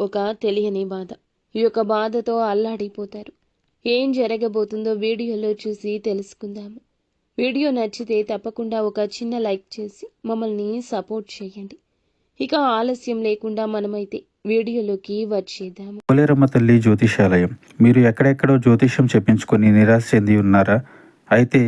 ఒక తెలియని బాధ. ఈ యొక్క బాధతో అల్లాడిపోతారు. ఏం జరగబోతుందో వీడియోలో చూసి తెలుసుకుందాము. వీడియో నచ్చితే తప్పకుండా ఒక చిన్న లైక్ చేసి మమ్మల్ని సపోర్ట్ చేయండి. ఇక ఆలస్యం లేకుండా మనమైతే వీడియోలోకి వచ్చేద్దాము. పోలేరమ్మ తల్లి జ్యోతిషాలయం. మీరు ఎక్కడెక్కడో జ్యోతిష్యం చెప్పించుకొని నిరాశ చెంది ఉన్నారా? అయితే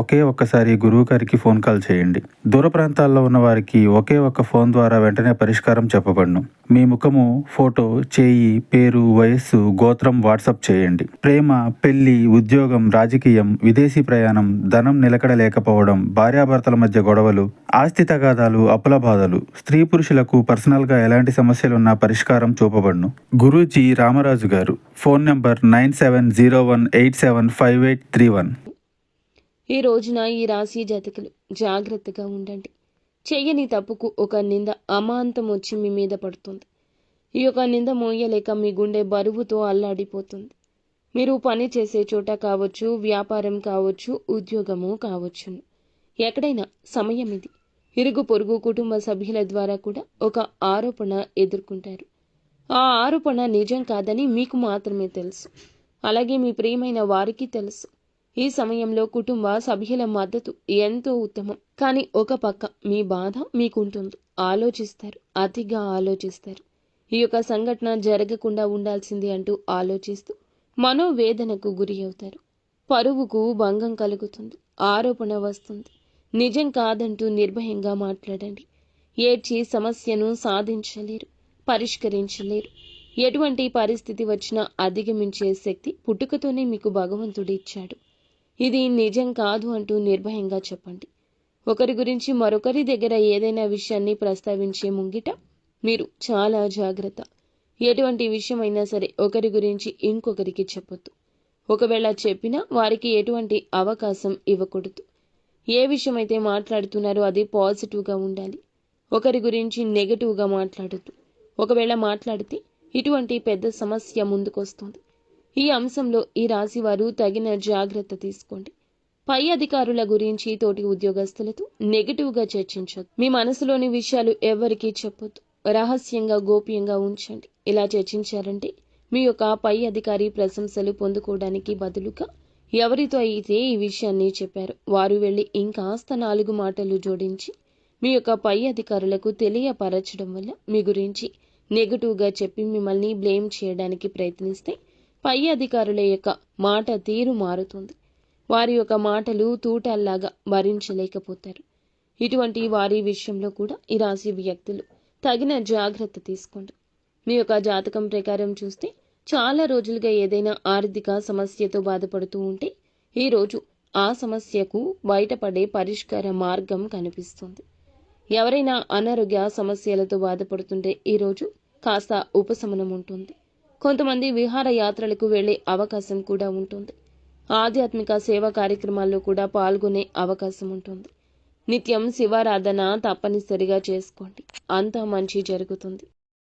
ఒక్కసారి గురువు గారికి ఫోన్ కాల్ చేయండి. దూర ప్రాంతాల్లో ఉన్న వారికి ఒకే ఒక్క ఫోన్ ద్వారా వెంటనే పరిష్కారం చెప్పబడును. మీ ముఖము, ఫోటో, చేయి, పేరు, వయస్సు, గోత్రం వాట్సాప్ చేయండి. ప్రేమ, పెళ్లి, ఉద్యోగం, రాజకీయం, విదేశీ ప్రయాణం, ధనం నిలకడ లేకపోవడం, భార్యాభర్తల మధ్య గొడవలు, ఆస్తి తగాదాలు, అప్పుల బాధలు, స్త్రీ పురుషులకు పర్సనల్గా ఎలాంటి సమస్యలున్నా పరిష్కారం చూపబడును. గురూజీ రామరాజు గారు. Phone number 9701875831. ఈ రోజున ఈ రాశి జాతకులు జాగ్రత్తగా ఉండండి. చెయ్యని తప్పుకు ఒక నింద అమాంతం వచ్చి మీ మీద పడుతుంది. ఈ యొక్క నింద మోయలేక మీ గుండె బరువుతో అల్లాడిపోతుంది. మీరు పని చేసే చోట కావచ్చు, వ్యాపారం కావచ్చు, ఉద్యోగము కావచ్చును. ఎక్కడైనా సమయం ఇది. ఇరుగు పొరుగు కుటుంబ సభ్యుల ద్వారా కూడా ఒక ఆరోపణ ఎదుర్కొంటారు. ఆ ఆరోపణ నిజం కాదని మీకు మాత్రమే తెలుసు. అలాగే మీ ప్రియమైన వారికి తెలుసు. ఈ సమయంలో కుటుంబ సభ్యుల మద్దతు ఎంతో ఉత్తమం. కానీ ఒక పక్క మీ బాధ మీకుంటుంది. ఆలోచిస్తారు, అతిగా ఆలోచిస్తారు. ఈ యొక్క సంఘటన జరగకుండా ఉండాల్సింది అంటూ ఆలోచిస్తూ మనోవేదనకు గురి అవుతారు. పరువుకు భంగం కలుగుతుంది. ఆరోపణ వస్తుంది. నిజం కాదంటూ నిర్భయంగా మాట్లాడండి. ఏడ్చి సమస్యను సాధించలేరు, పరిష్కరించలేరు. ఎటువంటి పరిస్థితి వచ్చినా అధిగమించే శక్తి పుట్టుకతోనే మీకు భగవంతుడు ఇచ్చాడు. ఇది నిజం కాదు అంటూ నిర్భయంగా చెప్పండి. ఒకరి గురించి మరొకరి దగ్గర ఏదైనా విషయాన్ని ప్రస్తావించే ముంగిట మీరు చాలా జాగ్రత్త. ఎటువంటి విషయమైనా సరే ఒకరి గురించి ఇంకొకరికి చెప్పొద్దు. ఒకవేళ చెప్పినా వారికి ఎటువంటి అవకాశం ఇవ్వకూడదు. ఏ విషయమైతే మాట్లాడుతున్నారో అది పాజిటివ్గా ఉండాలి. ఒకరి గురించి నెగటివ్గా మాట్లాడొద్దు. ఒకవేళ మాట్లాడితే ఇటువంటి పెద్ద సమస్య ముందుకొస్తుంది. ఈ అంశంలో ఈ రాశి వారు తగిన జాగ్రత్త తీసుకోండి. పై అధికారుల గురించి, తోటి ఉద్యోగస్తులతో నెగటివ్గా చర్చించొద్దు. మీ మనసులోని విషయాలు ఎవరికీ చెప్పొద్దు. రహస్యంగా, గోప్యంగా ఉంచండి. ఇలా చర్చించారంటే మీ యొక్క పై అధికారి ప్రశంసలు పొందుకోవడానికి బదులుగా ఎవరితో అయితే ఈ విషయాన్ని చెప్పారో వారు వెళ్ళి ఇంకాస్త 4 మాటలు జోడించి మీ యొక్క పై అధికారులకు తెలియపరచడం వల్ల మీ గురించి నెగటివ్గా చెప్పి మిమ్మల్ని బ్లేమ్ చేయడానికి ప్రయత్నిస్తే పై అధికారుల యొక్క మాట తీరు మారుతుంది. వారి యొక్క మాటలు తూటాల్లాగా భరించలేకపోతారు. ఇటువంటి వారి విషయంలో కూడా ఈ రాశి వ్యక్తులు తగిన జాగ్రత్త తీసుకోండి. మీ యొక్క జాతకం ప్రకారం చూస్తే చాలా రోజులుగా ఏదైనా ఆర్థిక సమస్యతో బాధపడుతూ ఉంటే ఈరోజు ఆ సమస్యకు బయటపడే పరిష్కార మార్గం కనిపిస్తుంది. ఎవరైనా అనారోగ్య సమస్యలతో బాధపడుతుంటే ఈరోజు కాస్త ఉపశమనం ఉంటుంది. కొంతమంది విహార యాత్రలకు వెళ్లే అవకాశం కూడా ఉంటుంది. ఆధ్యాత్మిక సేవా కార్యక్రమాల్లో కూడా పాల్గొనే అవకాశం ఉంటుంది. నిత్యం శివారాధన తప్పనిసరిగా చేసుకోండి. అంతా మంచి జరుగుతుంది.